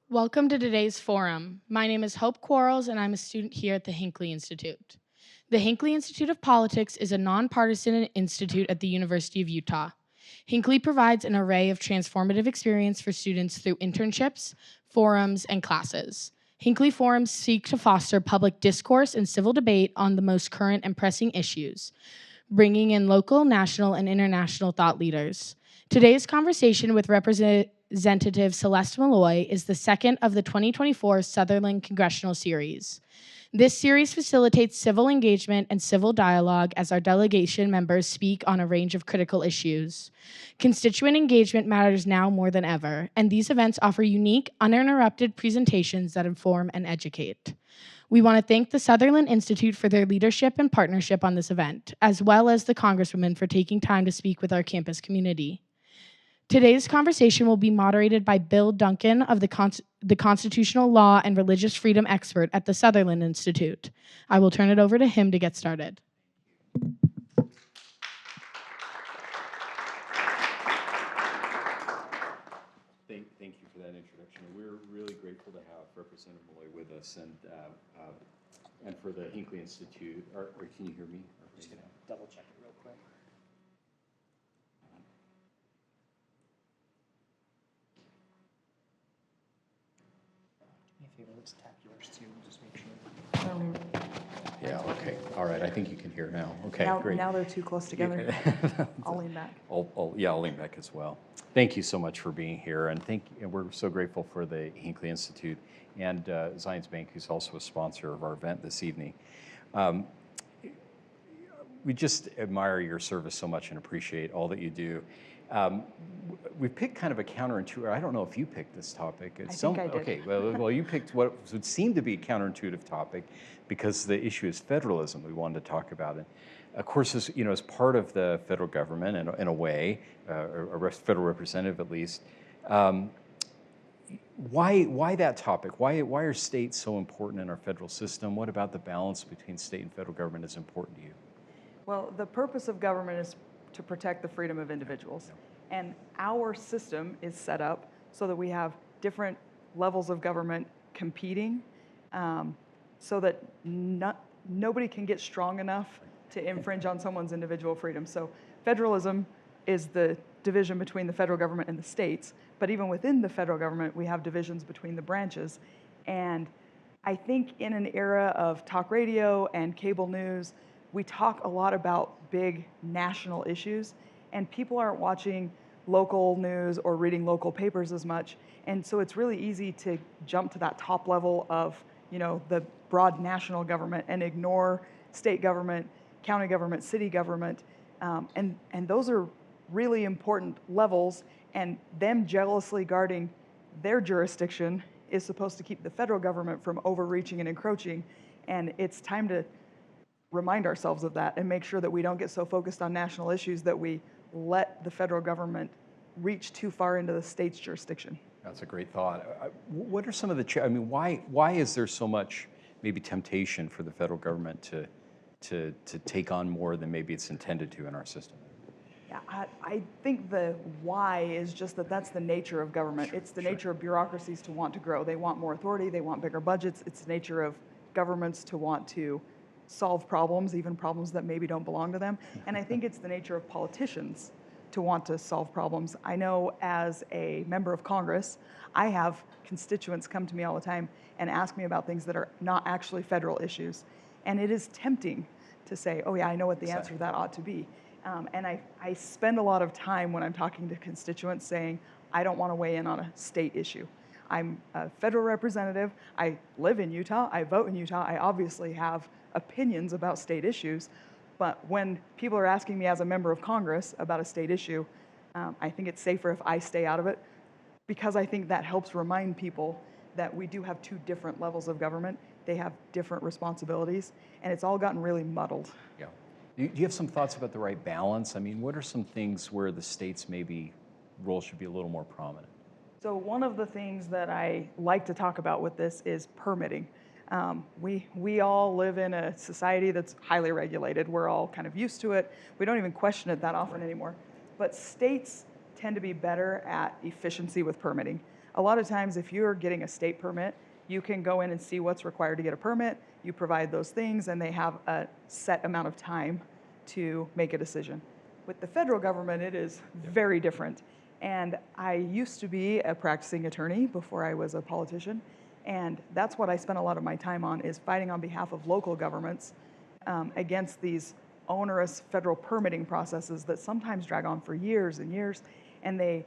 Welcome to today's forum. My name is Hope Quarles, and I'm a student here at the Hinckley Institute. The Hinckley Institute of Politics is a nonpartisan institute at the University of Utah. Hinckley provides an array of transformative experience for students through internships, forums, and classes. Hinckley forums seek to foster public discourse and civil debate on the most current and pressing issues, bringing in local, national, and international thought leaders. Today's conversation with Representative Celeste Maloy is the second of the 2024 Sutherland Congressional Series. This series facilitates civil engagement and civil dialogue as our delegation members speak on a range of critical issues. Constituent engagement matters now more than ever, and these events offer unique, uninterrupted presentations that inform and educate. We want to thank the Sutherland Institute for their leadership and partnership on this event, as well as the Congresswoman for taking time to speak with our campus community. Today's conversation will be moderated by Bill Duncan of the Constitutional Law and Religious Freedom expert at the Sutherland Institute. I will turn it over to him to get started. Thank you for that introduction. We're really grateful to have Representative Maloy with us and for the Hinckley Institute. Or can you hear me? I'm just going to double check it real quick. If you would tap yours too, just make sure. Yeah, okay. All right, I think you can hear now. Okay, now, great. Now they're too close together. I'll lean back. I'll lean back as well. Thank you so much for being here, and we're so grateful for the Hinckley Institute and Zions Bank, who's also a sponsor of our event this evening. We just admire your service so much and appreciate all that you do. We picked kind of a counterintuitive. I don't know if you picked this topic. I think I did. Okay, well, you picked what would seem to be a counterintuitive topic because the issue is federalism. We wanted to talk about it. Of course, as part of the federal government, in a way, a federal representative at least. Why that topic? Why are states so important in our federal system? What about the balance between state and federal government is important to you? Well, the purpose of government is to protect the freedom of individuals. And our system is set up so that we have different levels of government competing so that nobody can get strong enough to infringe on someone's individual freedom. So federalism is the division between the federal government and the states, but even within the federal government, we have divisions between the branches. And I think in an era of talk radio and cable news, we talk a lot about big national issues, and people aren't watching local news or reading local papers as much. And so it's really easy to jump to that top level of, the broad national government and ignore state government, county government, city government. And those are really important levels, and them jealously guarding their jurisdiction is supposed to keep the federal government from overreaching and encroaching. And it's time to remind ourselves of that and make sure that we don't get so focused on national issues that we let the federal government reach too far into the state's jurisdiction. That's a great thought. What are some of the, why is there so much maybe temptation for the federal government to take on more than maybe it's intended to in our system? Yeah, I think the why is just that's the nature of government. It's the nature of bureaucracies to want to grow. They want more authority, they want bigger budgets. It's the nature of governments to want to solve problems, even problems that maybe don't belong to them. And I think it's the nature of politicians to want to solve problems. I know as a member of Congress, I have constituents come to me all the time and ask me about things that are not actually federal issues. And it is tempting to say, oh yeah, I know what the answer to that ought to be. And I spend a lot of time when I'm talking to constituents saying, I don't want to weigh in on a state issue. I'm a federal representative. I live in Utah. I vote in Utah. I obviously have opinions about state issues. But when people are asking me as a member of Congress about a state issue, I think it's safer if I stay out of it, because I think that helps remind people that we do have two different levels of government. They have different responsibilities, and it's all gotten really muddled. Yeah. Do you have some thoughts about the right balance? What are some things where the state's maybe role should be a little more prominent? So one of the things that I like to talk about with this is permitting. We all live in a society that's highly regulated. We're all kind of used to it. We don't even question it that often anymore. But states tend to be better at efficiency with permitting. A lot of times, if you're getting a state permit, you can go in and see what's required to get a permit. You provide those things, and they have a set amount of time to make a decision. With the federal government, it is very different. And I used to be a practicing attorney before I was a politician. And that's what I spent a lot of my time on, is fighting on behalf of local governments against these onerous federal permitting processes that sometimes drag on for years and years. And they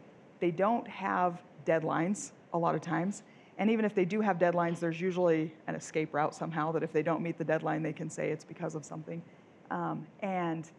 don't have deadlines a lot of times. And even if they do have deadlines, there's usually an escape route somehow that if they don't meet the deadline, they can say it's because of something. And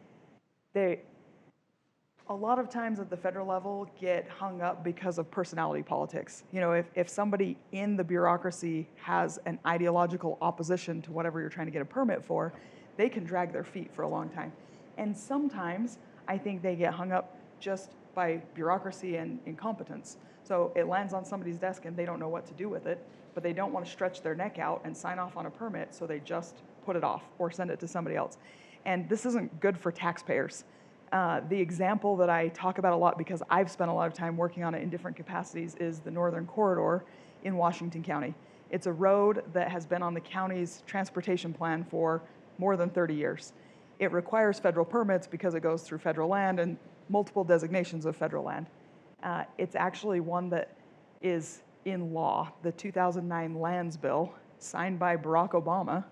a lot of times at the federal level get hung up because of personality politics. You know, if somebody in the bureaucracy has an ideological opposition to whatever you're trying to get a permit for, they can drag their feet for a long time. And sometimes I think they get hung up just by bureaucracy and incompetence. So it lands on somebody's desk and they don't know what to do with it, but they don't want to stretch their neck out and sign off on a permit, so they just put it off or send it to somebody else. And this isn't good for taxpayers. The example that I talk about a lot, because I've spent a lot of time working on it in different capacities, is the Northern Corridor in Washington County. It's a road that has been on the county's transportation plan for more than 30 years. It requires federal permits because it goes through federal land and multiple designations of federal land. It's actually one that is in law. The 2009 Lands Bill, signed by Barack Obama,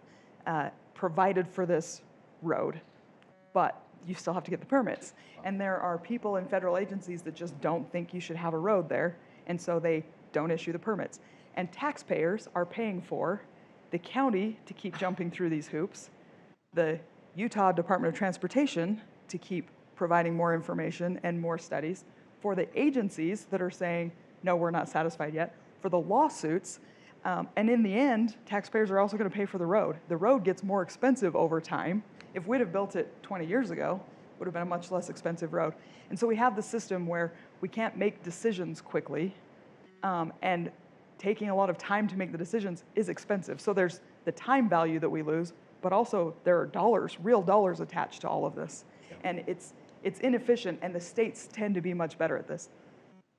provided for this road, but you still have to get the permits. And there are people in federal agencies that just don't think you should have a road there, and so they don't issue the permits. And taxpayers are paying for the county to keep jumping through these hoops, the Utah Department of Transportation to keep providing more information and more studies, for the agencies that are saying, no, we're not satisfied yet, for the lawsuits, and in the end, taxpayers are also going to pay for the road. The road gets more expensive over time. If we'd have built it 20 years ago, it would have been a much less expensive road. And so we have the system where we can't make decisions quickly, and taking a lot of time to make the decisions is expensive. So there's the time value that we lose, but also there are dollars, real dollars attached to all of this. Yeah. And it's inefficient, and the states tend to be much better at this.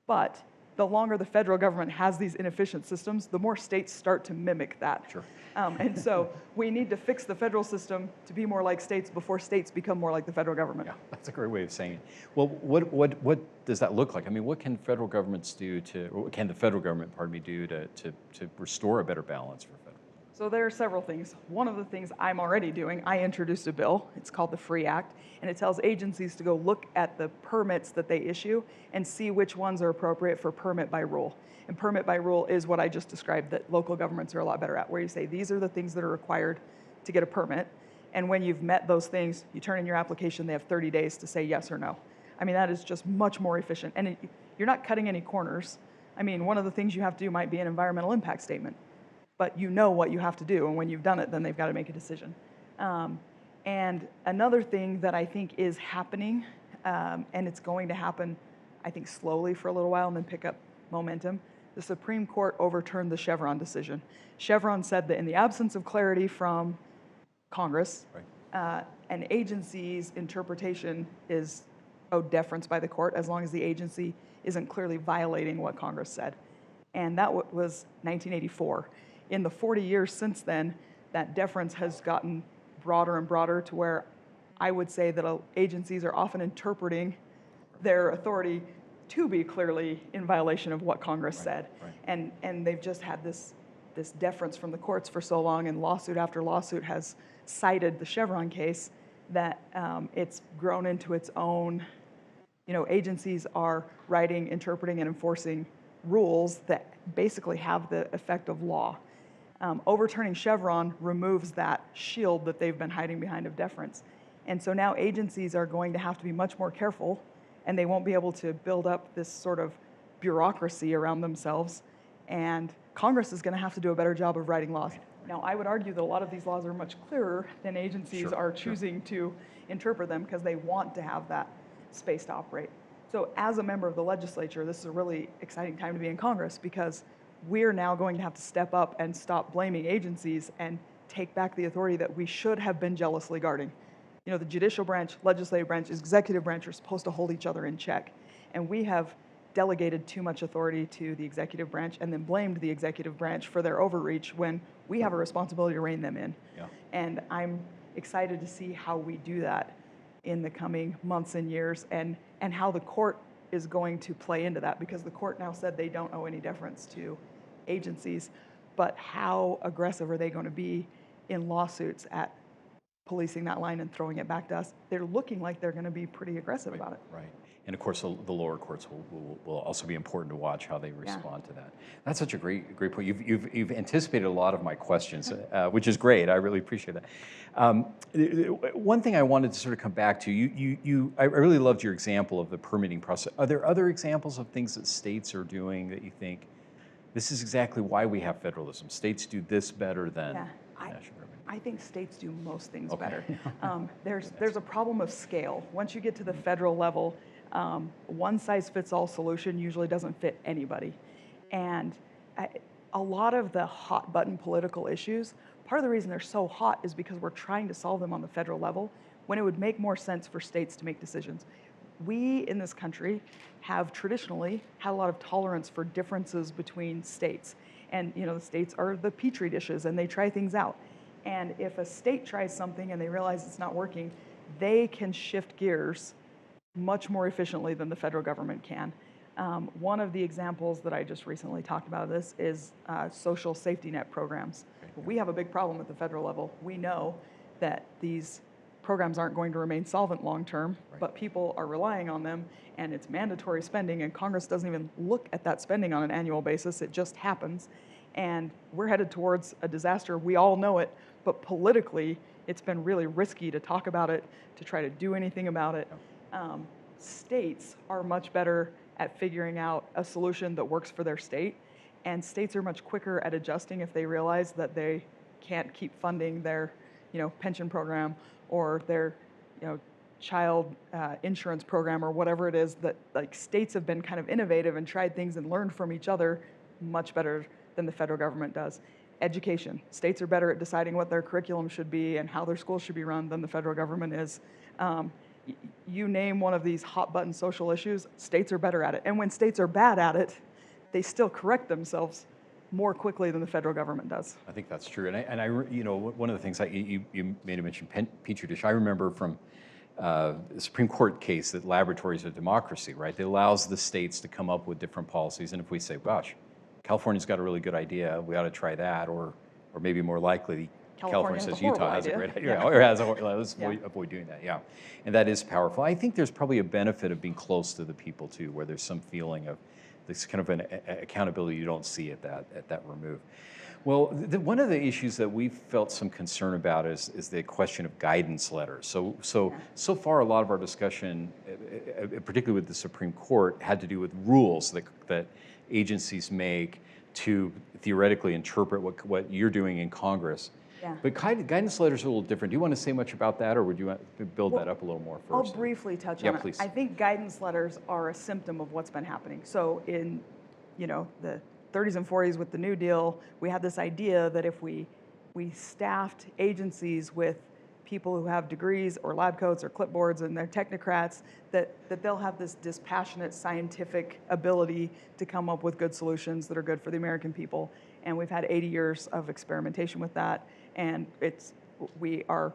But the longer the federal government has these inefficient systems, the more states start to mimic that. Sure. And so we need to fix the federal system to be more like states before states become more like the federal government. Yeah, that's a great way of saying it. Well, what does that look like? I mean, what can federal governments do to, or what can the federal government, pardon me, do to restore a better balance for federal? So there are several things. One of the things I'm already doing, I introduced a bill. It's called the FREE Act, and it tells agencies to go look at the permits that they issue and see which ones are appropriate for permit by rule. And permit by rule is what I just described that local governments are a lot better at, where you say these are the things that are required to get a permit. And when you've met those things, you turn in your application, they have 30 days to say yes or no. I mean, that is just much more efficient. And you're not cutting any corners. I mean, one of the things you have to do might be an environmental impact statement. But you know what you have to do, and when you've done it, then they've got to make a decision. And another thing that I think is happening, and it's going to happen, I think, slowly for a little while and then pick up momentum, the Supreme Court overturned the Chevron decision. Chevron said that in the absence of clarity from Congress, right, an agency's interpretation is owed deference by the court as long as the agency isn't clearly violating what Congress said. And that was 1984. In the 40 years since then, that deference has gotten broader and broader to where I would say that agencies are often interpreting their authority to be clearly in violation of what Congress said. Right. And they've just had this deference from the courts for so long, and lawsuit after lawsuit has cited the Chevron case that it's grown into its own, agencies are writing, interpreting, and enforcing rules that basically have the effect of law. Overturning Chevron removes that shield that they've been hiding behind of deference. And so now agencies are going to have to be much more careful, and they won't be able to build up this sort of bureaucracy around themselves. And Congress is going to have to do a better job of writing laws. Now, I would argue that a lot of these laws are much clearer than agencies are choosing to interpret them because they want to have that space to operate. So as a member of the legislature, this is a really exciting time to be in Congress because we're now going to have to step up and stop blaming agencies and take back the authority that we should have been jealously guarding. You know, the judicial branch, legislative branch, executive branch are supposed to hold each other in check. And we have delegated too much authority to the executive branch and then blamed the executive branch for their overreach when we have a responsibility to rein them in. Yeah. And I'm excited to see how we do that in the coming months and years, and how the court is going to play into that, because the court now said they don't owe any deference to agencies, but how aggressive are they going to be in lawsuits at policing that line and throwing it back to us? They're looking like they're going to be pretty aggressive about it. Right. And of course, the lower courts will also be important to watch how they respond to that. That's such a great point. You've anticipated a lot of my questions, which is great. I really appreciate that. One thing I wanted to sort of come back to, I really loved your example of the permitting process. Are there other examples of things that states are doing that you think this is exactly why we have federalism? States do this better than national government. I think states do most things better. There's a problem of scale. Once you get to the federal level, one-size-fits-all solution usually doesn't fit anybody. And a lot of the hot-button political issues, part of the reason they're so hot is because we're trying to solve them on the federal level when it would make more sense for states to make decisions. We in this country have traditionally had a lot of tolerance for differences between states. And you know, the states are the petri dishes and they try things out. And if a state tries something and they realize it's not working, they can shift gears much more efficiently than the federal government can. One of the examples that I just recently talked about this is social safety net programs. We have a big problem at the federal level. We know that these programs aren't going to remain solvent long term, but people are relying on them, and it's mandatory spending, and Congress doesn't even look at that spending on an annual basis. It just happens. And we're headed towards a disaster. We all know it, but politically, it's been really risky to talk about it, to try to do anything about it. States are much better at figuring out a solution that works for their state, and states are much quicker at adjusting if they realize that they can't keep funding their, pension program or their, child insurance program or whatever it is. That like states have been kind of innovative and tried things and learned from each other much better than the federal government does. Education. States are better at deciding what their curriculum should be and how their schools should be run than the federal government is. You name one of these hot-button social issues, states are better at it. And when states are bad at it, they still correct themselves more quickly than the federal government does. I think that's true. And I one of the things you made a mention, Petri dish. I remember from the Supreme Court case that laboratories of democracy, right? It allows the states to come up with different policies. And if we say, gosh, California's got a really good idea, we ought to try that, or maybe more likely, California says Utah has a great idea, or let's avoid doing that, And that is powerful. I think there's probably a benefit of being close to the people too, where there's some feeling of this kind of an accountability you don't see at that remove. Well, one of the issues that we've felt some concern about is the question of guidance letters. So far, a lot of our discussion, particularly with the Supreme Court, had to do with rules that agencies make to theoretically interpret what you're doing in Congress. Yeah. But guidance letters are a little different. Do you want to say much about that, or would you want to build that up a little more first? I'll briefly touch on it. Please. I think guidance letters are a symptom of what's been happening. So in, the 30s and 40s with the New Deal, we had this idea that if we staffed agencies with people who have degrees or lab coats or clipboards and they're technocrats, that they'll have this dispassionate scientific ability to come up with good solutions that are good for the American people. And we've had 80 years of experimentation with that. And we are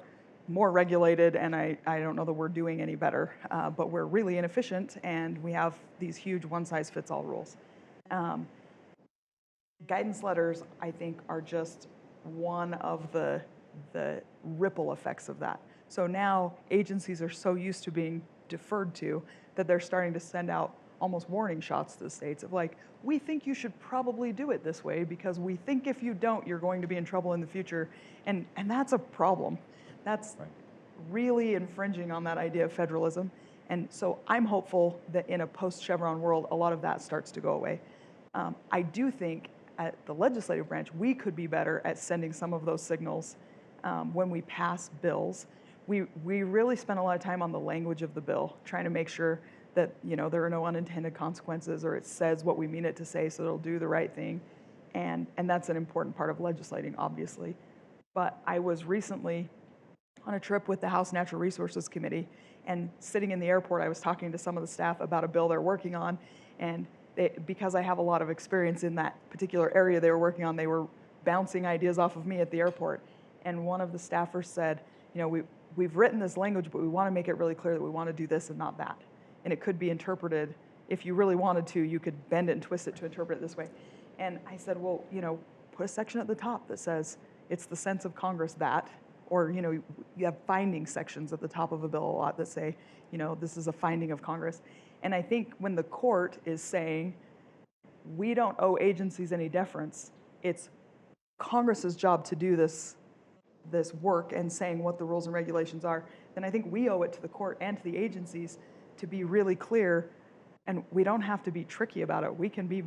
more regulated, and I don't know that we're doing any better, but we're really inefficient, and we have these huge one-size-fits-all rules. Guidance letters, I think, are just one of the ripple effects of that. So now agencies are so used to being deferred to that they're starting to send out almost warning shots to the states of like, we think you should probably do it this way because we think if you don't, you're going to be in trouble in the future. And that's a problem. That's really infringing on that idea of federalism. And so I'm hopeful that in a post-Chevron world, a lot of that starts to go away. I do think at the legislative branch, we could be better at sending some of those signals when we pass bills. We really spend a lot of time on the language of the bill, trying to make sure that there are no unintended consequences, or it says what we mean it to say, so it'll do the right thing. And that's an important part of legislating, obviously. But I was recently on a trip with the House Natural Resources Committee, and sitting in the airport, I was talking to some of the staff about a bill they're working on, and because I have a lot of experience in that particular area they were working on, they were bouncing ideas off of me at the airport. And one of the staffers said, we've written this language, but we want to make it really clear that we want to do this and not that. And it could be interpreted, if you really wanted to, you could bend it and twist it to interpret it this way. And I said, well, put a section at the top that says it's the sense of Congress that, or you have finding sections at the top of a bill a lot that say, this is a finding of Congress. And I think when the court is saying we don't owe agencies any deference, it's Congress's job to do this work and saying what the rules and regulations are, then I think we owe it to the court and to the agencies to be really clear, and we don't have to be tricky about it. We can be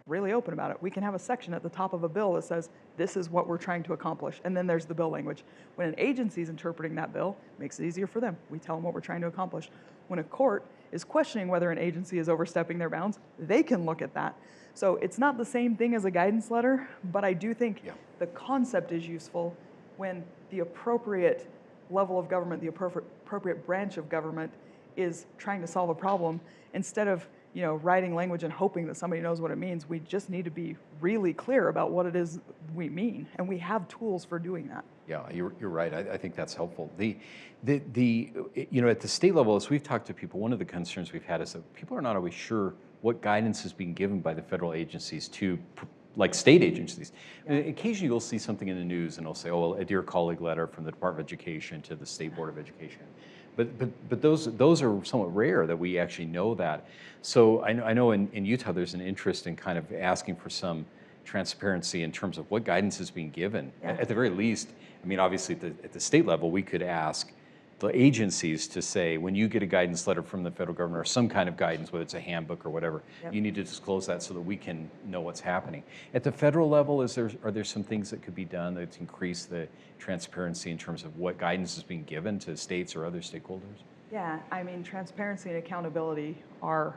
really open about it. We can have a section at the top of a bill that says, this is what we're trying to accomplish, and then there's the bill language. When an agency is interpreting that bill, it makes it easier for them. We tell them what we're trying to accomplish. When a court is questioning whether an agency is overstepping their bounds, they can look at that. So it's not the same thing as a guidance letter, but I do think the concept is useful when the appropriate level of government, the appropriate branch of government is trying to solve a problem. Instead of writing language and hoping that somebody knows what it means, we just need to be really clear about what it is we mean, and we have tools for doing that. Yeah, you're right. I think that's helpful. At the state level, as we've talked to people, one of the concerns we've had is that people are not always sure what guidance is being given by the federal agencies to, like state agencies. Yeah. Occasionally you'll see something in the news and it'll say, oh, well, a dear colleague letter from the Department of Education to the State Board of Education. But those are somewhat rare that we actually know that. So I know in Utah there's an interest in kind of asking for some transparency in terms of what guidance is being given. Yeah. At the very least, I mean, obviously at the state level, we could ask the agencies to say, when you get a guidance letter from the federal government or some kind of guidance, whether it's a handbook or whatever, you need to disclose that so that we can know what's happening. At the federal level, are there some things that could be done that increase the transparency in terms of what guidance is being given to states or other stakeholders? Yeah, I mean, transparency and accountability are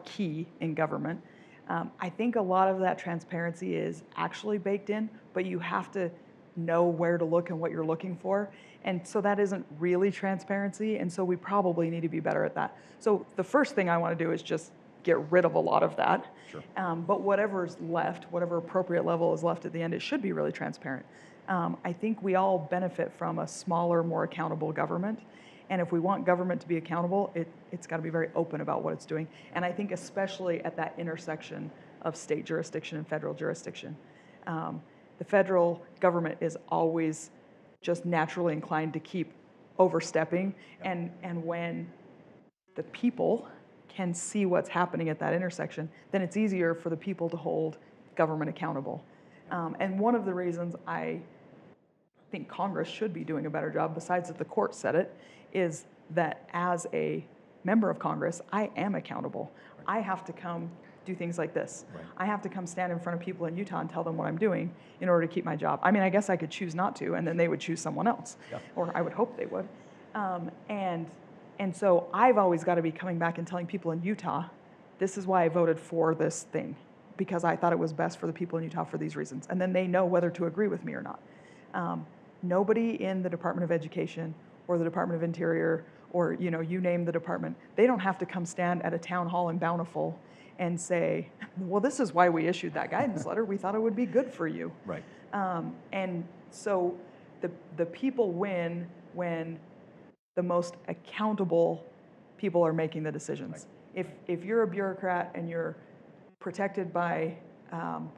key in government. I think a lot of that transparency is actually baked in, but you have to know where to look and what you're looking for. And so that isn't really transparency, and so we probably need to be better at that. So the first thing I want to do is just get rid of a lot of that. Sure. But whatever's left, whatever appropriate level is left at the end, it should be really transparent. I think we all benefit from a smaller, more accountable government. And if we want government to be accountable, it's got to be very open about what it's doing. And I think especially at that intersection of state jurisdiction and federal jurisdiction. The federal government is always just naturally inclined to keep overstepping. And when the people can see what's happening at that intersection, then it's easier for the people to hold government accountable. And one of the reasons I think Congress should be doing a better job, besides that the court said it, is that as a member of Congress, I am accountable. I have to come do things like this. Right. I have to come stand in front of people in Utah and tell them what I'm doing in order to keep my job. I mean, I guess I could choose not to, and then they would choose someone else, or I would hope they would. And so I've always got to be coming back and telling people in Utah, this is why I voted for this thing, because I thought it was best for the people in Utah for these reasons. And then they know whether to agree with me or not. Nobody in the Department of Education or the Department of Interior or, you name the department, they don't have to come stand at a town hall in Bountiful and say, well, this is why we issued that guidance letter. We thought it would be good for you. Right. And so the people win when the most accountable people are making the decisions. Right. If you're a bureaucrat and you're protected by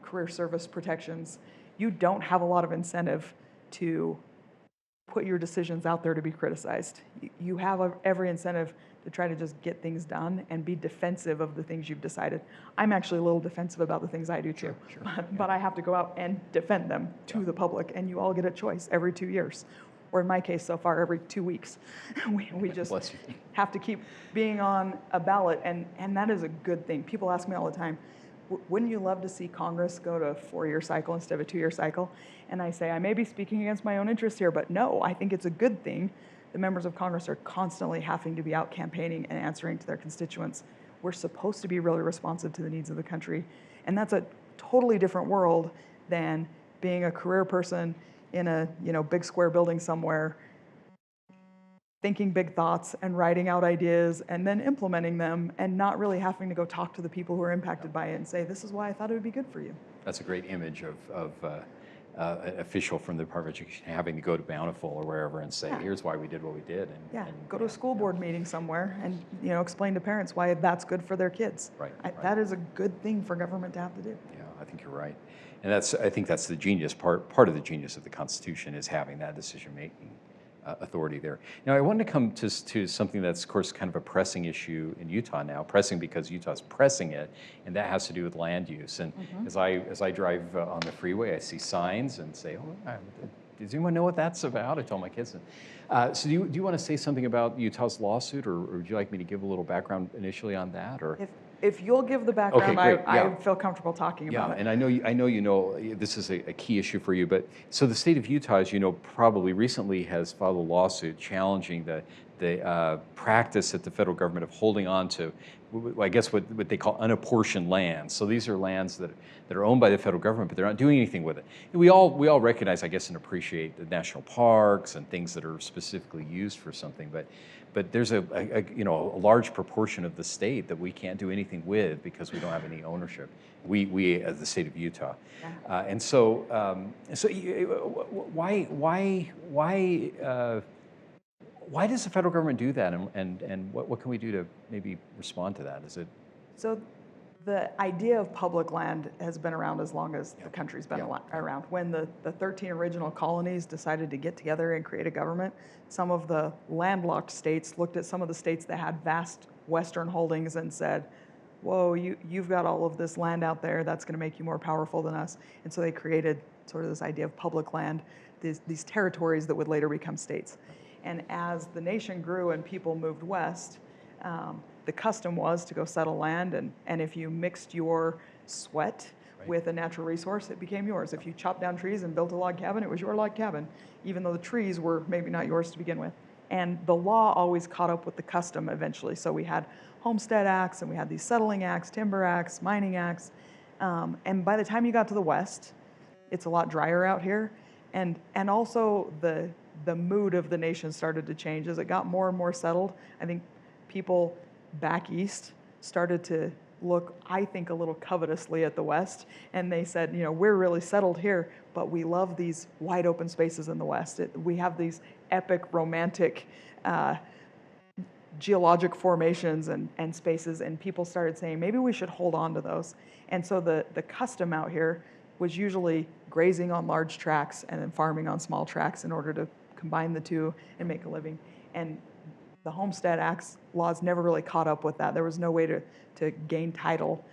career service protections, you don't have a lot of incentive to put your decisions out there to be criticized. You have every incentive to try to just get things done and be defensive of the things you've decided. I'm actually a little defensive about the things I do too, sure. But I have to go out and defend them to the public, and you all get a choice every 2 years. Or in my case so far, every 2 weeks. We just have to keep being on a ballot, and that is a good thing. People ask me all the time, wouldn't you love to see Congress go to a 4-year cycle instead of a 2-year cycle? And I say, I may be speaking against my own interests here, but no, I think it's a good thing. The members of Congress are constantly having to be out campaigning and answering to their constituents. we're supposed to be really responsive to the needs of the country. And that's a totally different world than being a career person in a big square building somewhere, thinking big thoughts and writing out ideas and then implementing them, and not really having to go talk to the people who are impacted by it and say, this is why I thought it would be good for you. That's a great image of an official from the Department of Education having to go to Bountiful or wherever and say, here's why we did what we did. And go to a school board meeting somewhere and explain to parents why that's good for their kids. Right. That is a good thing for government to have to do. Yeah, I think you're right. And I think that's the genius part of the genius of the Constitution, is having that decision-making authority there. Now, I want to come to something that's, of course, kind of a pressing issue in Utah now. Pressing because Utah's pressing it, and that has to do with land use. And as I drive on the freeway, I see signs and say, "Oh, does anyone know what that's about?" I tell my kids. So, do you want to say something about Utah's lawsuit, or would you like me to give a little background initially on that, or? If you'll give the background, okay, great. I feel comfortable talking about it. And I know this is a key issue for you, but so the state of Utah, as you know, probably recently has filed a lawsuit challenging the practice at the federal government of holding on to, I guess, what they call unapportioned lands. So these are lands that are owned by the federal government, but they're not doing anything with it. And we all recognize, I guess, and appreciate the national parks and things that are specifically used for something, but there's a large proportion of the state that we can't do anything with because we don't have any ownership. We as the state of Utah, and so why does the federal government do that, and what can we do to maybe respond to that? Is it so? The idea of public land has been around as long as the country's been around. When the 13 original colonies decided to get together and create a government, some of the landlocked states looked at some of the states that had vast western holdings and said, whoa, you've got all of this land out there, that's going to make you more powerful than us. And so they created sort of this idea of public land, these territories that would later become states. And as the nation grew and people moved west, the custom was to go settle land, and if you mixed your sweat with a natural resource, it became yours. If you chopped down trees and built a log cabin, it was your log cabin, even though the trees were maybe not yours to begin with. And the law always caught up with the custom eventually. So we had homestead acts, and we had these settling acts, timber acts, mining acts. And by the time you got to the west, it's a lot drier out here. And also the mood of the nation started to change as it got more and more settled. I think people back east started to look, I think, a little covetously at the West, and they said, we're really settled here, but we love these wide open spaces in the West. We have these epic, romantic, geologic formations and spaces, and people started saying, maybe we should hold on to those. And so the custom out here was usually grazing on large tracts and then farming on small tracts in order to combine the two and make a living. And the Homestead Act's laws never really caught up with that. There was no way to gain title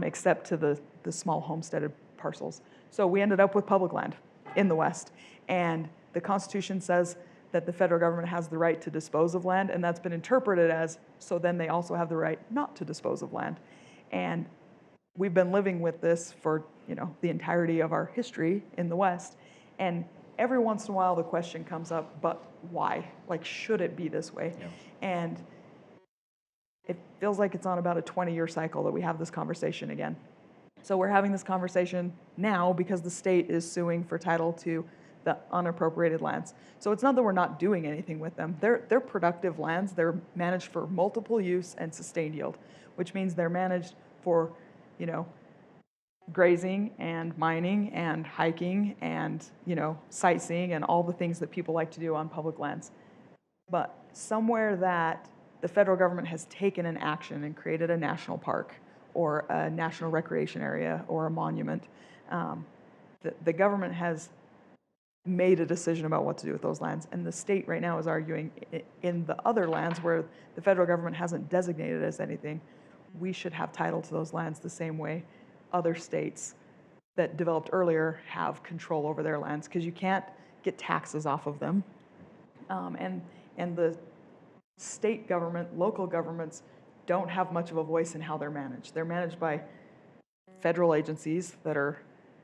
except to the small homesteaded parcels. So we ended up with public land in the West. And the Constitution says that the federal government has the right to dispose of land, and that's been interpreted as, so then they also have the right not to dispose of land. And we've been living with this for the entirety of our history in the West. And every once in a while the question comes up, but why? Like, should it be this way? Yeah. And it feels like it's on about a 20-year cycle that we have this conversation again. So we're having this conversation now because the state is suing for title to the unappropriated lands. So it's not that we're not doing anything with them. They're productive lands. They're managed for multiple use and sustained yield, which means they're managed for, grazing and mining and hiking and, sightseeing and all the things that people like to do on public lands. But somewhere that the federal government has taken an action and created a national park or a national recreation area or a monument, the government has made a decision about what to do with those lands. And the state right now is arguing in the other lands where the federal government hasn't designated as anything, we should have title to those lands the same way other states that developed earlier have control over their lands, because you can't get taxes off of them. And the state government, local governments don't have much of a voice in how they're managed. They're managed by federal agencies that are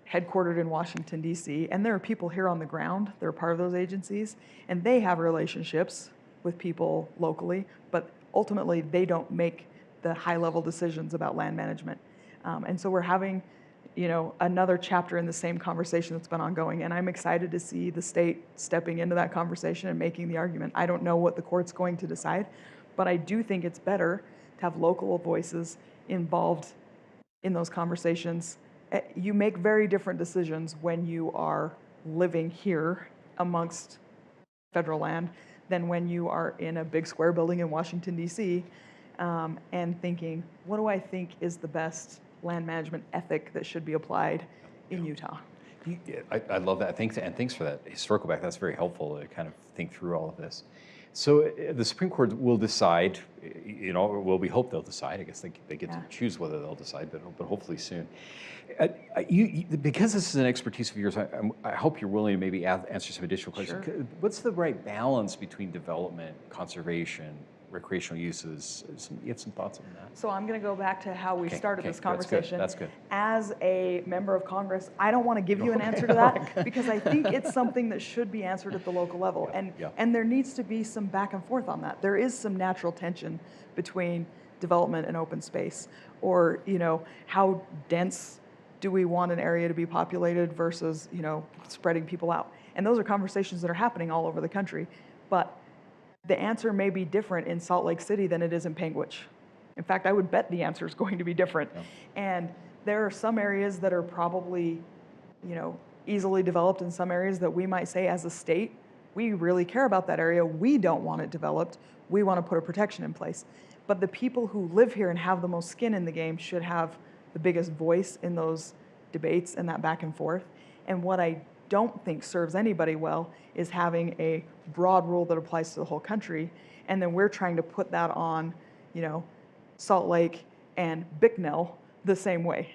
headquartered in Washington, D.C., and there are people here on the ground that are part of those agencies, and they have relationships with people locally, but ultimately they don't make the high-level decisions about land management. And so we're having, another chapter in the same conversation that's been ongoing. And I'm excited to see the state stepping into that conversation and making the argument. I don't know what the court's going to decide, but I do think it's better to have local voices involved in those conversations. You make very different decisions when you are living here amongst federal land than when you are in a big square building in Washington, D.C., and thinking, what do I think is the best land management ethic that should be applied in Utah? I love that. Thanks for that historical back. That's very helpful to kind of think through all of this. So the Supreme Court will decide, well, we hope they'll decide. I guess they get to choose whether they'll decide, but hopefully soon. Because this is an expertise of yours, I hope you're willing to maybe answer some additional questions. Sure. What's the right balance between development, conservation, recreational uses? You have some thoughts on that? So I'm going to go back to how we started this conversation. That's good. As a member of Congress, I don't want to give you an answer to that because I think it's something that should be answered at the local level. And there needs to be some back and forth on that. There is some natural tension between development and open space, or how dense do we want an area to be populated versus spreading people out. And those are conversations that are happening all over the country. But the answer may be different in Salt Lake City than it is in Panguitch. In fact, I would bet the answer is going to be different. Yeah. And there are some areas that are probably, easily developed, and some areas that we might say as a state, we really care about that area. We don't want it developed. We want to put a protection in place. But the people who live here and have the most skin in the game should have the biggest voice in those debates and that back and forth. And what I don't think serves anybody well is having a broad rule that applies to the whole country, and then we're trying to put that on, Salt Lake and Bicknell the same way.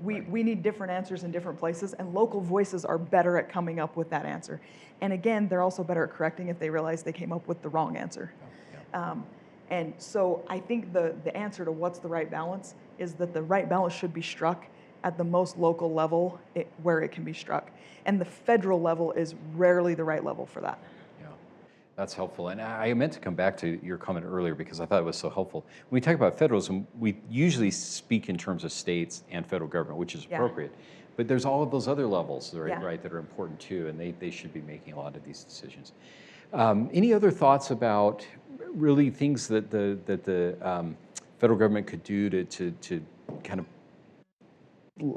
We need different answers in different places, and local voices are better at coming up with that answer. And again, they're also better at correcting if they realize they came up with the wrong answer. And so I think the answer to what's the right balance is that the right balance should be struck at the most local level where it can be struck. And the federal level is rarely the right level for that. Yeah, that's helpful. And I meant to come back to your comment earlier because I thought it was so helpful. When we talk about federalism, we usually speak in terms of states and federal government, which is appropriate. But there's all of those other levels, right, that are important too, and they should be making a lot of these decisions. Any other thoughts about really things that the federal government could do to kind of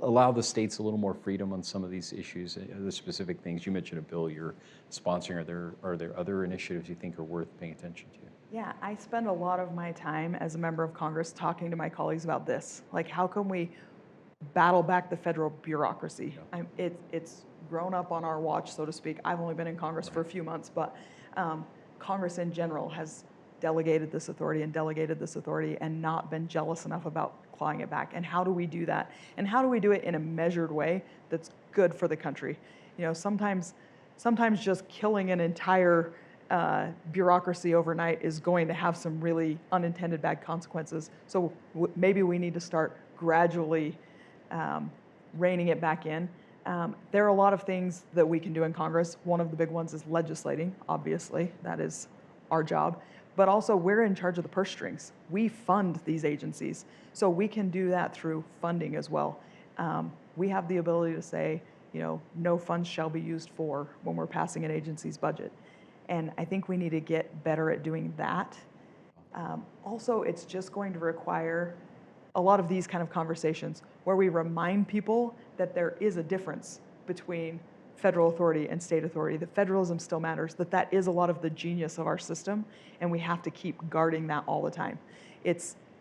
allow the states a little more freedom on some of these issues, the specific things? You mentioned a bill you're sponsoring. Are there other initiatives you think are worth paying attention to? Yeah, I spend a lot of my time as a member of Congress talking to my colleagues about this. Like, how can we battle back the federal bureaucracy? It's grown up on our watch, so to speak. I've only been in Congress for a few months, but Congress in general has delegated this authority and not been jealous enough about clawing it back. And how do we do that? And how do we do it in a measured way that's good for the country? Sometimes just killing an entire bureaucracy overnight is going to have some really unintended bad consequences. So maybe we need to start gradually reining it back in. There are a lot of things that we can do in Congress. One of the big ones is legislating, obviously. That is our job. But also, we're in charge of the purse strings. We fund these agencies. So we can do that through funding as well. We have the ability to say, no funds shall be used for when we're passing an agency's budget. And I think we need to get better at doing that. Also, it's just going to require a lot of these kind of conversations where we remind people that there is a difference between federal authority and state authority, that federalism still matters, that is a lot of the genius of our system, and we have to keep guarding that all the time.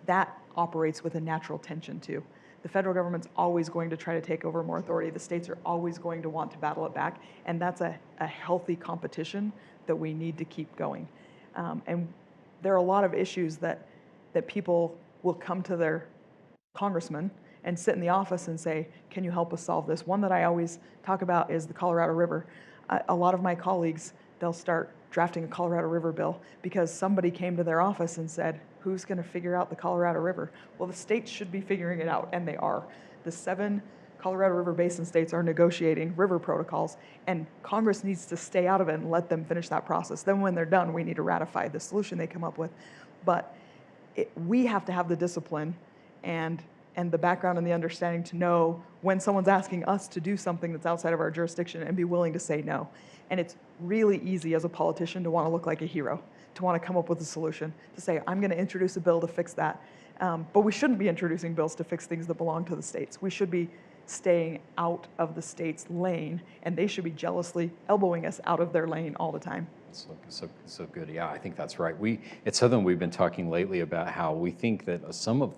That operates with a natural tension too. The federal government's always going to try to take over more authority. The states are always going to want to battle it back, and that's a healthy competition that we need to keep going. And there are a lot of issues that people will come to their congressman and sit in the office and say, can you help us solve this? One that I always talk about is the Colorado River. A lot of my colleagues, they'll start drafting a Colorado River bill because somebody came to their office and said, who's going to figure out the Colorado River? Well, the states should be figuring it out, and they are. The 7 Colorado River Basin states are negotiating river protocols, and Congress needs to stay out of it and let them finish that process. Then when they're done, we need to ratify the solution they come up with. But we have to have the discipline and the background and the understanding to know when someone's asking us to do something that's outside of our jurisdiction and be willing to say no. And it's really easy as a politician to want to look like a hero, to want to come up with a solution, to say, I'm going to introduce a bill to fix that. But we shouldn't be introducing bills to fix things that belong to the states. We should be staying out of the state's lane, and they should be jealously elbowing us out of their lane all the time. So good. Yeah, I think that's right. It's something we've been talking lately about, how we think that some of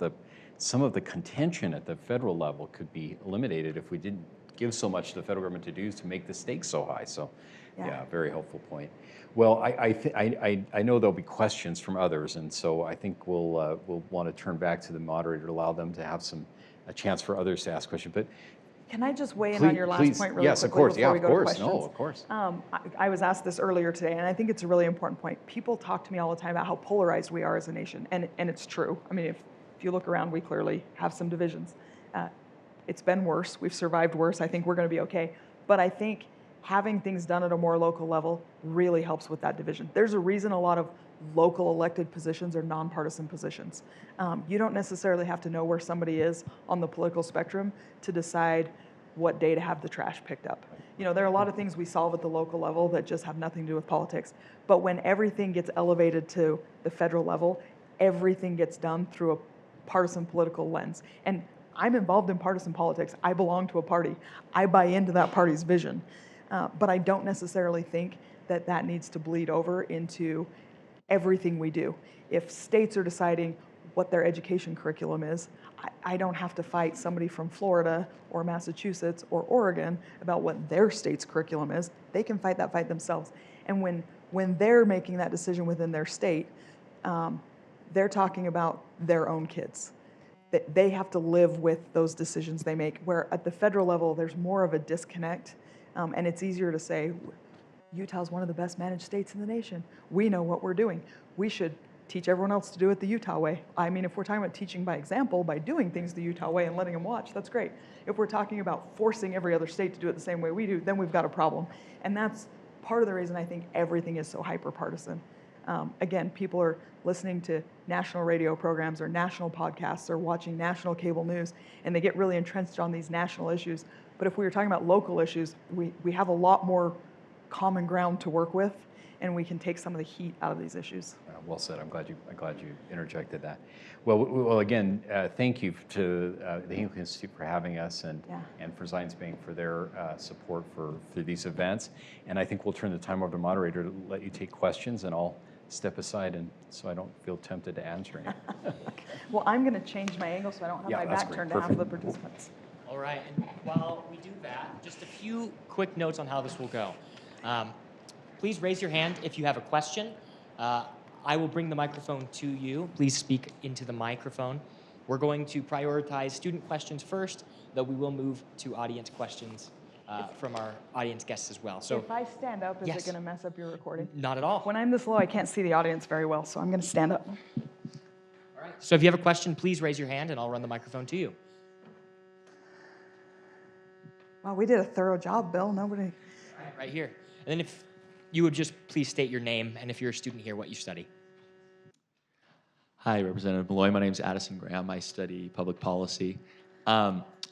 the contention at the federal level could be eliminated if we didn't give so much to the federal government to do to make the stakes so high. So, yeah, very helpful point. Well, I know there'll be questions from others, and so I think we'll want to turn back to the moderator to allow them to have a chance for others to ask questions. But can I just weigh in on your last point really yes, quickly of course. before we go to questions? No, of course. I was asked this earlier today, and I think it's a really important point. People talk to me all the time about how polarized we are as a nation, and it's true. I mean, if you look around, we clearly have some divisions. It's been worse. We've survived worse. I think we're going to be okay. But I think having things done at a more local level really helps with that division. There's a reason a lot of local elected positions are nonpartisan positions. You don't necessarily have to know where somebody is on the political spectrum to decide what day to have the trash picked up. You know, there are a lot of things we solve at the local level that just have nothing to do with politics. But when everything gets elevated to the federal level, everything gets done through a partisan political lens. And I'm involved in partisan politics. I belong to a party. I buy into that party's vision. But I don't necessarily think that that needs to bleed over into everything we do. If states are deciding what their education curriculum is, I don't have to fight somebody from Florida or Massachusetts or Oregon about what their state's curriculum is. They can fight that fight themselves. And when they're making that decision within their state, they're talking about their own kids. They have to live with those decisions they make, where at the federal level, there's more of a disconnect. And it's easier to say, Utah's one of the best managed states in the nation. We know what we're doing. We should teach everyone else to do it the Utah way. I mean, if we're talking about teaching by example, by doing things the Utah way and letting them watch, that's great. If we're talking about forcing every other state to do it the same way we do, then we've got a problem. And that's part of the reason I think everything is so hyper-partisan. Again, people are listening to national radio programs or national podcasts or watching national cable news, and they get really entrenched on these national issues. But if we were talking about local issues, we have a lot more common ground to work with, and we can take some of the heat out of these issues. Well said. I'm glad you interjected that. Well, again, thank you to the Hinckley Institute for having us, and for Zions Bank for their support for these events. And I think we'll turn the time over to the moderator to let you take questions, and I'll step aside, and so I don't feel tempted to answer any. Well, I'm going to change my angle so I don't have my back turned to half of the participants. All right, and while we do that, just a few quick notes on how this will go. Please raise your hand if you have a question. I will bring the microphone to you. Please speak into the microphone. We're going to prioritize student questions first, though we will move to audience questions from our audience guests as well. So if I stand up, is it going to mess up your recording? Not at all. When I'm this low, I can't see the audience very well, so I'm going to stand up. All right. So if you have a question, please raise your hand, and I'll run the microphone to you. Wow, we did a thorough job, Bill. Nobody. Right here. And then if you would just please state your name, and if you're a student here, what you study. Hi, Representative Maloy. My name is Addison Graham. I study public policy.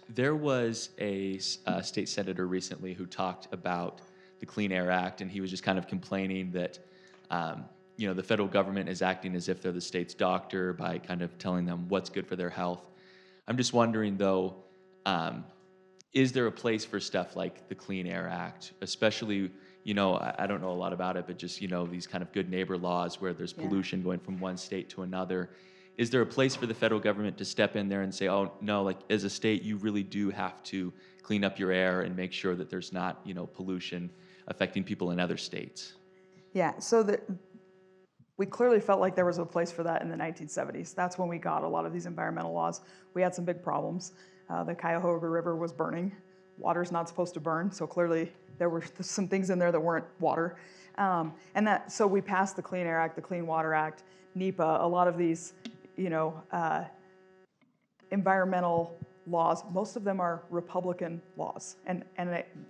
There was a state senator recently who talked about the Clean Air Act, and he was just kind of complaining that the federal government is acting as if they're the state's doctor by kind of telling them what's good for their health. I'm just wondering, though, is there a place for stuff like the Clean Air Act, especially, I don't know a lot about it, but just, these kind of good neighbor laws where there's pollution going from one state to another. Is there a place for the federal government to step in there and say, oh, no, like as a state, you really do have to clean up your air and make sure that there's not, pollution affecting people in other states? Yeah, so we clearly felt like there was a place for that in the 1970s. That's when we got a lot of these environmental laws. We had some big problems. The Cuyahoga River was burning. Water's not supposed to burn, so clearly there were some things in there that weren't water. So we passed the Clean Air Act, the Clean Water Act, NEPA, a lot of these, environmental laws. Most of them are Republican laws. And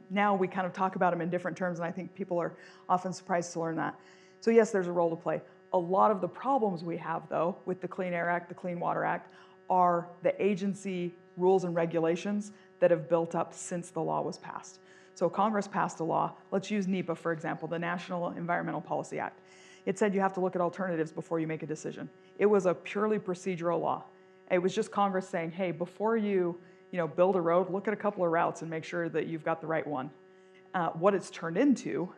now we kind of talk about them in different terms, and I think people are often surprised to learn that. So yes, there's a role to play. a lot of the problems we have, though, with the Clean Air Act, the Clean Water Act, are the agency rules and regulations that have built up since the law was passed. So Congress passed a law. Let's use NEPA, for example, the National Environmental Policy Act. It said you have to look at alternatives before you make a decision. It was a purely procedural law. It was just Congress saying, hey, before you build a road, look at a couple of routes and make sure that you've got the right one. What it's turned into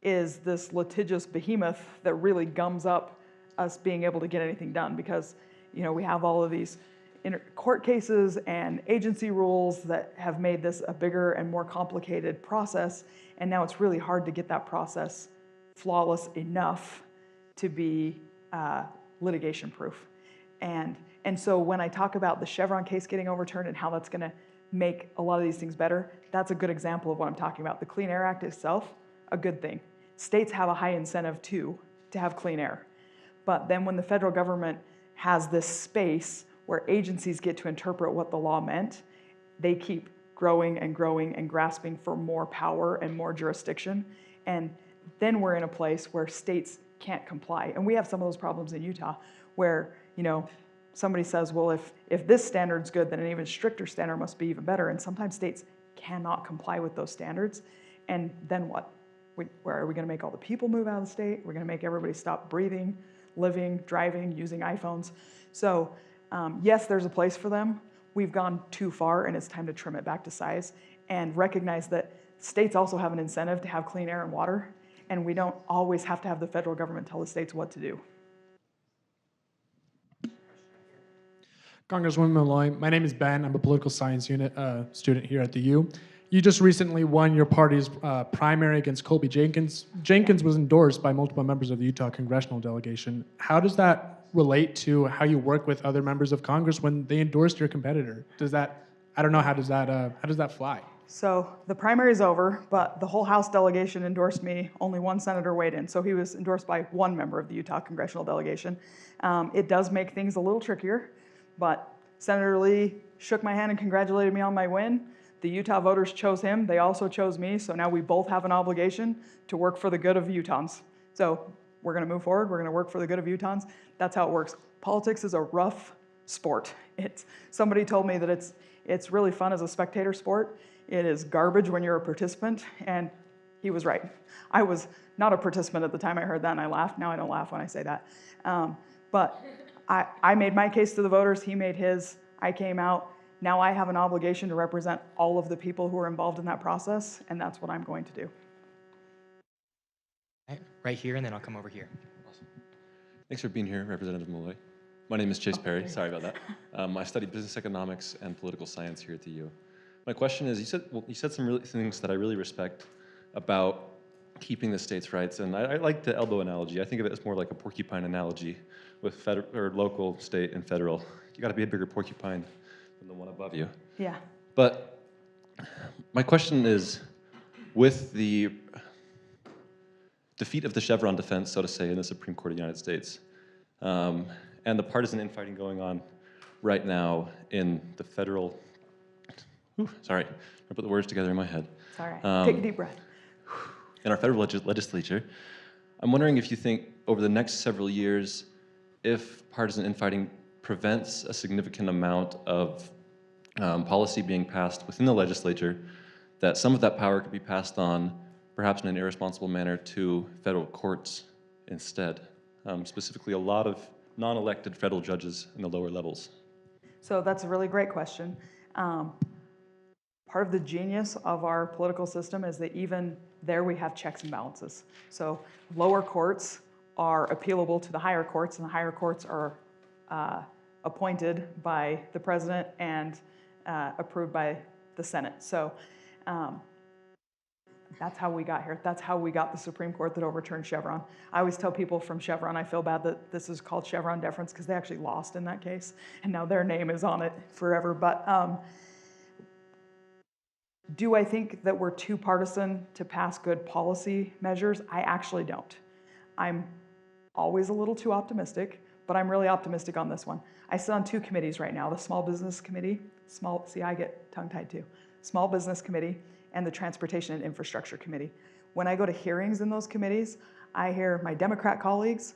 is this litigious behemoth that really gums up us being able to get anything done, because we have all of these court cases and agency rules that have made this a bigger and more complicated process, and now it's really hard to get that process flawless enough to be litigation proof. And so when I talk about the Chevron case getting overturned and how that's going to make a lot of these things better, that's a good example of what I'm talking about. The Clean Air Act itself, a good thing. States have a high incentive too to have clean air. But then when the federal government has this space where agencies get to interpret what the law meant, they keep growing and growing and grasping for more power and more jurisdiction. And then we're in a place where states can't comply. And we have some of those problems in Utah where, somebody says, well, if this standard's good, then an even stricter standard must be even better. And sometimes states cannot comply with those standards. And then what? Where are we going to make all the people move out of the state? We're going to make everybody stop breathing, living, driving, using iPhones. So yes, there's a place for them. We've gone too far, and it's time to trim it back to size and recognize that states also have an incentive to have clean air and water, and we don't always have to have the federal government tell the states what to do. Congresswoman Maloy, my name is Ben. I'm a political science unit student here at the U. You just recently won your party's primary against Colby Jenkins. Jenkins was endorsed by multiple members of the Utah Congressional delegation. How does that relate to how you work with other members of Congress when they endorsed your competitor? I don't know, how does that fly? So the primary is over, but the whole House delegation endorsed me. Only one senator weighed in, so he was endorsed by one member of the Utah Congressional delegation. It does make things a little trickier, but Senator Lee shook my hand and congratulated me on my win. The Utah voters chose him. They also chose me, so now we both have an obligation to work for the good of Utahns. So we're going to move forward. We're going to work for the good of Utahns. That's how it works. Politics is a rough sport. Somebody told me that it's really fun as a spectator sport. It is garbage when you're a participant, and he was right. I was not a participant at the time I heard that, and I laughed. Now I don't laugh when I say that. But I made my case to the voters. He made his. I came out. Now I have an obligation to represent all of the people who are involved in that process, and that's what I'm going to do. Right here, and then I'll come over here. Awesome. Thanks for being here, Representative Maloy. My name is Chase Perry. Sorry about that. I studied business economics and political science here at the U. My question is, you said some things that I really respect about keeping the states' rights, and I like the elbow analogy. I think of it as more like a porcupine analogy with local, state, and federal. You got to be a bigger porcupine than the one above you. Yeah. But my question is, with the defeat of the Chevron defense, so to say, in the Supreme Court of the United States, and the partisan infighting going on right now in the federal, sorry, I put the words together in my head. It's all right. Take a deep breath. In our federal legislature, I'm wondering if you think over the next several years, if partisan infighting prevents a significant amount of policy being passed within the legislature, that some of that power could be passed on, perhaps in an irresponsible manner, to federal courts instead, specifically a lot of non-elected federal judges in the lower levels. So that's a really great question. Part of the genius of our political system is that even there we have checks and balances. So lower courts are appealable to the higher courts, and the higher courts are appointed by the president and approved by the Senate. So that's how we got here. That's how we got the Supreme Court that overturned Chevron. I always tell people from Chevron, I feel bad that this is called Chevron deference because they actually lost in that case, and now their name is on it forever. But do I think that we're too partisan to pass good policy measures? I actually don't. I'm always a little too optimistic, but I'm really optimistic on this one. I sit on two committees right now, the Small Business Committee, see, I get tongue-tied too, Small Business Committee, and the Transportation and Infrastructure Committee. When I go to hearings in those committees, I hear my Democrat colleagues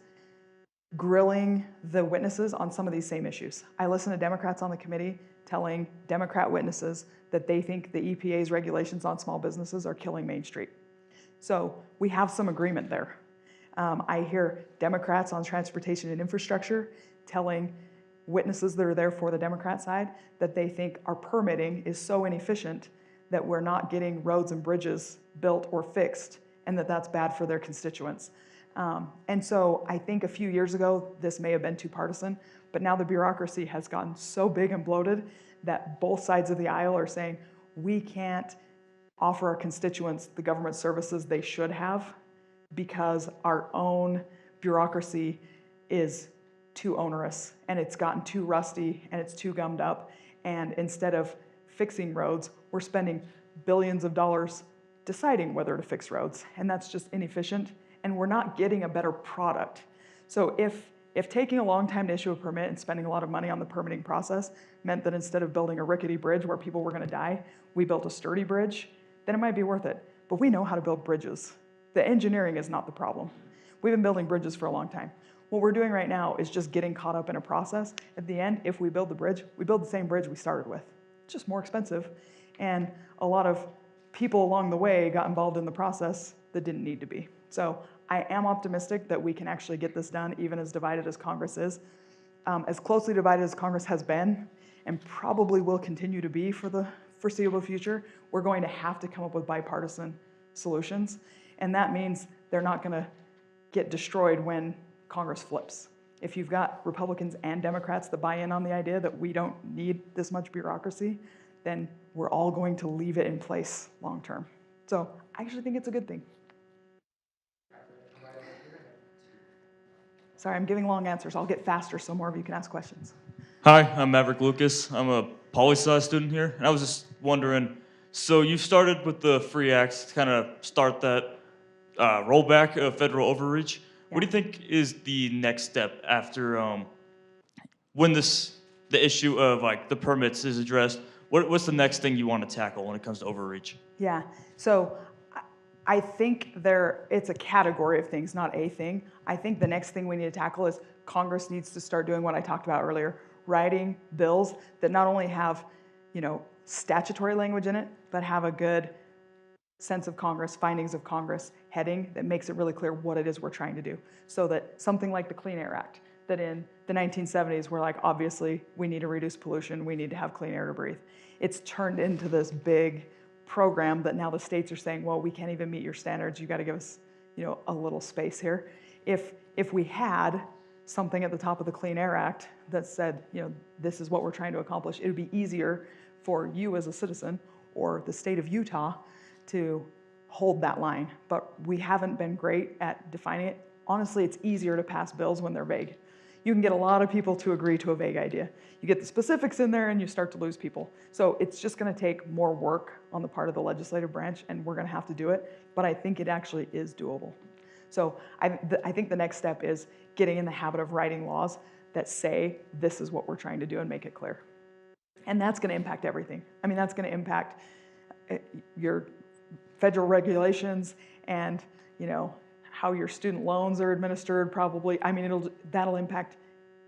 grilling the witnesses on some of these same issues. I listen to Democrats on the committee telling Democrat witnesses that they think the EPA's regulations on small businesses are killing Main Street. So we have some agreement there. I hear Democrats on transportation and infrastructure telling witnesses that are there for the Democrat side that they think our permitting is so inefficient that we're not getting roads and bridges built or fixed, and that that's bad for their constituents. And so I think a few years ago, this may have been too partisan, but now the bureaucracy has gotten so big and bloated that both sides of the aisle are saying, we can't offer our constituents the government services they should have because our own bureaucracy is too onerous and it's gotten too rusty and it's too gummed up. And instead of fixing roads, we're spending billions of dollars deciding whether to fix roads, and that's just inefficient, and we're not getting a better product. So if taking a long time to issue a permit and spending a lot of money on the permitting process meant that instead of building a rickety bridge where people were going to die, we built a sturdy bridge, then it might be worth it. But we know how to build bridges. The engineering is not the problem. We've been building bridges for a long time. What we're doing right now is just getting caught up in a process. At the end, if we build the bridge, we build the same bridge we started with. It's just more expensive. And a lot of people along the way got involved in the process that didn't need to be. So I am optimistic that we can actually get this done, even as divided as Congress is. As closely divided as Congress has been, and probably will continue to be for the foreseeable future, we're going to have to come up with bipartisan solutions. And that means they're not going to get destroyed when Congress flips. If you've got Republicans and Democrats that buy in on the idea that we don't need this much bureaucracy, then we're all going to leave it in place long term. So I actually think it's a good thing. Sorry, I'm giving long answers. I'll get faster so more of you can ask questions. Hi, I'm Maverick Lucas. I'm a poli-sci student here, and I was just wondering, so you started with the free acts to kind of start that rollback of federal overreach. Yeah. What do you think is the next step after when the issue of like the permits is addressed? What's the next thing you want to tackle when it comes to overreach? Yeah, so I think it's a category of things, not a thing. I think the next thing we need to tackle is Congress needs to start doing what I talked about earlier, writing bills that not only have, statutory language in it, but have a good sense of Congress, findings of Congress heading that makes it really clear what it is we're trying to do. So that something like the Clean Air Act, that in the 1970s we're like, obviously we need to reduce pollution, we need to have clean air to breathe. It's turned into this big program that now the states are saying, well, we can't even meet your standards, you got to give us, a little space here. If we had something at the top of the Clean Air Act that said, this is what we're trying to accomplish, it would be easier for you as a citizen or the state of Utah to hold that line. But we haven't been great at defining it. Honestly, it's easier to pass bills when they're vague. You can get a lot of people to agree to a vague idea. You get the specifics in there and you start to lose people. So it's just going to take more work on the part of the legislative branch, and we're going to have to do it, but I think it actually is doable. So I think the next step is getting in the habit of writing laws that say this is what we're trying to do and make it clear. And that's going to impact everything. I mean, that's going to impact your federal regulations and, how your student loans are administered probably. I mean, that'll impact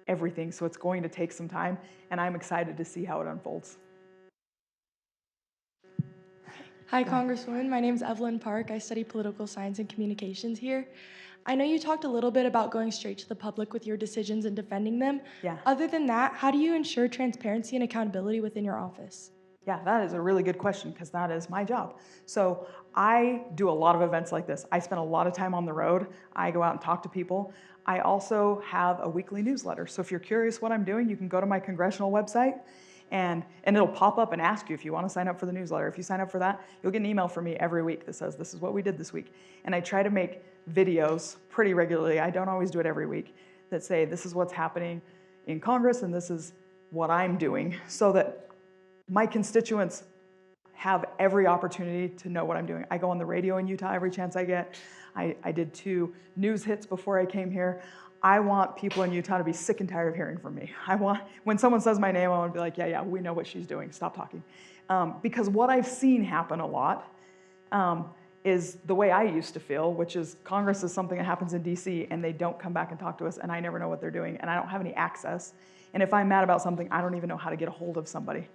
everything. So it's going to take some time, and I'm excited to see how it unfolds. Hi, Congresswoman. My name is Evelyn Park. I study political science and communications here. I know you talked a little bit about going straight to the public with your decisions and defending them. Yeah. Other than that, how do you ensure transparency and accountability within your office? Yeah, that is a really good question because that is my job. So I do a lot of events like this. I spend a lot of time on the road. I go out and talk to people. I also have a weekly newsletter. So if you're curious what I'm doing, you can go to my Congressional website and it'll pop up and ask you if you want to sign up for the newsletter. If you sign up for that, you'll get an email from me every week that says, this is what we did this week. And I try to make videos pretty regularly. I don't always do it every week that say, this is what's happening in Congress and this is what I'm doing, so that my constituents have every opportunity to know what I'm doing. I go on the radio in Utah every chance I get. I did 2 news hits before I came here. I want people in Utah to be sick and tired of hearing from me. When someone says my name, I want to be like, yeah, we know what she's doing. Stop talking. Because what I've seen happen a lot is the way I used to feel, which is Congress is something that happens in DC and they don't come back and talk to us, and I never know what they're doing, and I don't have any access. And if I'm mad about something, I don't even know how to get a hold of somebody.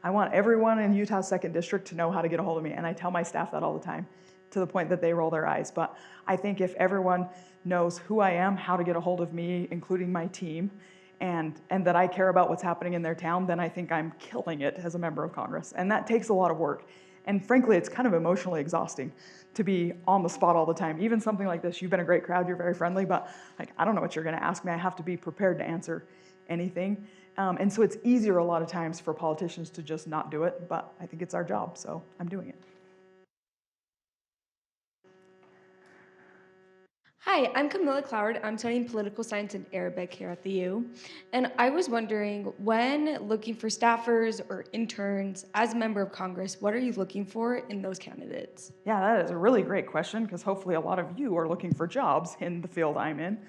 I want everyone in Utah's 2nd District to know how to get a hold of me, and I tell my staff that all the time, to the point that they roll their eyes. But I think if everyone knows who I am, how to get a hold of me, including my team, and that I care about what's happening in their town, then I think I'm killing it as a member of Congress. And that takes a lot of work. And frankly, it's kind of emotionally exhausting to be on the spot all the time. Even something like this, you've been a great crowd, you're very friendly, but like, I don't know what you're gonna ask me. I have to be prepared to answer anything. And so it's easier a lot of times for politicians to just not do it, but I think it's our job, so I'm doing it. Hi, I'm Camilla Cloward. I'm studying political science and Arabic here at the U. And I was wondering, when looking for staffers or interns as a member of Congress, what are you looking for in those candidates? Yeah, that is a really great question, because hopefully a lot of you are looking for jobs in the field I'm in.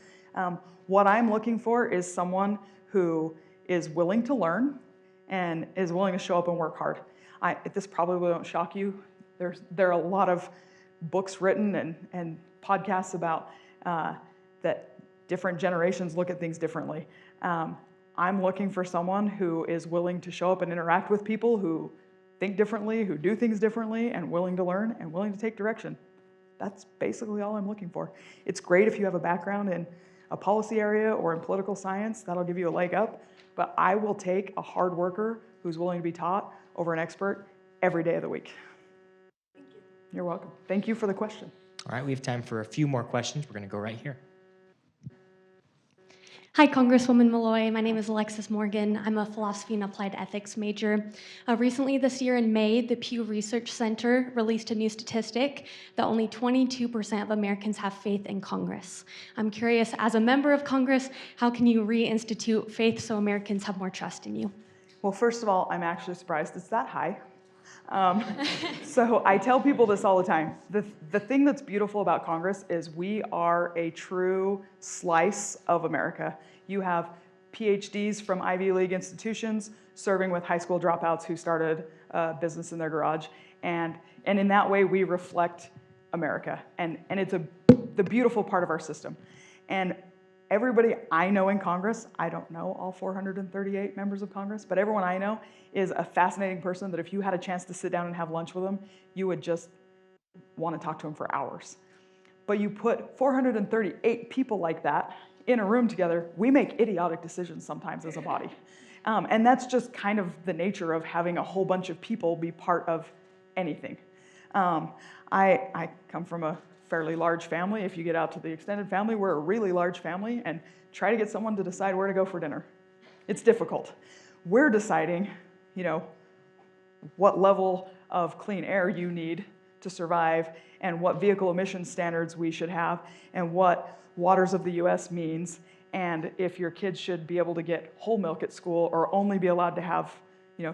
What I'm looking for is someone who is willing to learn and is willing to show up and work hard. This probably won't shock you. There are a lot of books written and podcasts about that different generations look at things differently. I'm looking for someone who is willing to show up and interact with people who think differently, who do things differently, and willing to learn and willing to take direction. That's basically all I'm looking for. It's great if you have a background in a policy area or in political science. That'll give you a leg up. But I will take a hard worker who's willing to be taught over an expert every day of the week. Thank you. You're welcome. Thank you for the question. All right, we have time for a few more questions. We're going to go right here. Hi, Congresswoman Maloy. My name is Alexis Morgan. I'm a philosophy and applied ethics major. Recently this year in May, the Pew Research Center released a new statistic that only 22% of Americans have faith in Congress. I'm curious, as a member of Congress, how can you reinstitute faith so Americans have more trust in you? Well, first of all, I'm actually surprised it's that high. So I tell people this all the time. The thing that's beautiful about Congress is we are a true slice of America. You have PhDs from Ivy League institutions serving with high school dropouts who started a business in their garage. And in that way, we reflect America. And it's the beautiful part of our system. And everybody I know in Congress, I don't know all 438 members of Congress, but everyone I know is a fascinating person that if you had a chance to sit down and have lunch with them, you would just want to talk to them for hours. But you put 438 people like that in a room together, we make idiotic decisions sometimes as a body. And that's just kind of the nature of having a whole bunch of people be part of anything. I come from a fairly large family. If you get out to the extended family, we're a really large family, and try to get someone to decide where to go for dinner. It's difficult. We're deciding, what level of clean air you need to survive, and what vehicle emission standards we should have, and what waters of the US means, and if your kids should be able to get whole milk at school or only be allowed to have,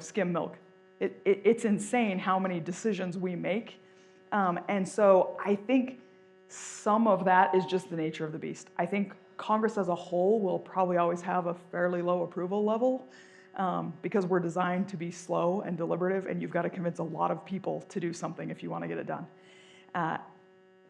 skim milk. It's insane how many decisions we make. And so I think some of that is just the nature of the beast. I think Congress as a whole will probably always have a fairly low approval level because we're designed to be slow and deliberative, and you've got to convince a lot of people to do something if you want to get it done.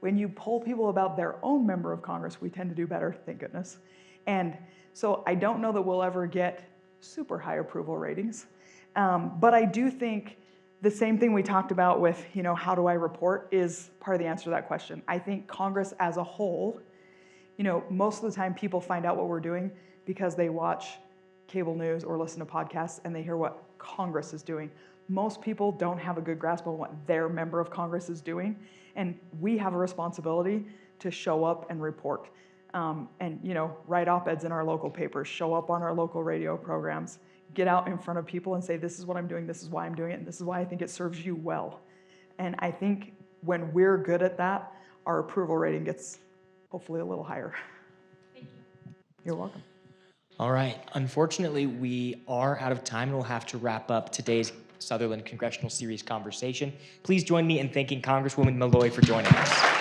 When you poll people about their own member of Congress, we tend to do better, thank goodness. And so I don't know that we'll ever get super high approval ratings, but I do think the same thing we talked about with, how do I report is part of the answer to that question. I think Congress as a whole, most of the time people find out what we're doing because they watch cable news or listen to podcasts and they hear what Congress is doing. Most people don't have a good grasp on what their member of Congress is doing, and we have a responsibility to show up and report. And write op-eds in our local papers, show up on our local radio programs, get out in front of people and say, this is what I'm doing, this is why I'm doing it, and this is why I think it serves you well. And I think when we're good at that, our approval rating gets hopefully a little higher. Thank you. You're welcome. All right. Unfortunately, we are out of time and we'll have to wrap up today's Sutherland Congressional Series conversation. Please join me in thanking Congresswoman Maloy for joining us.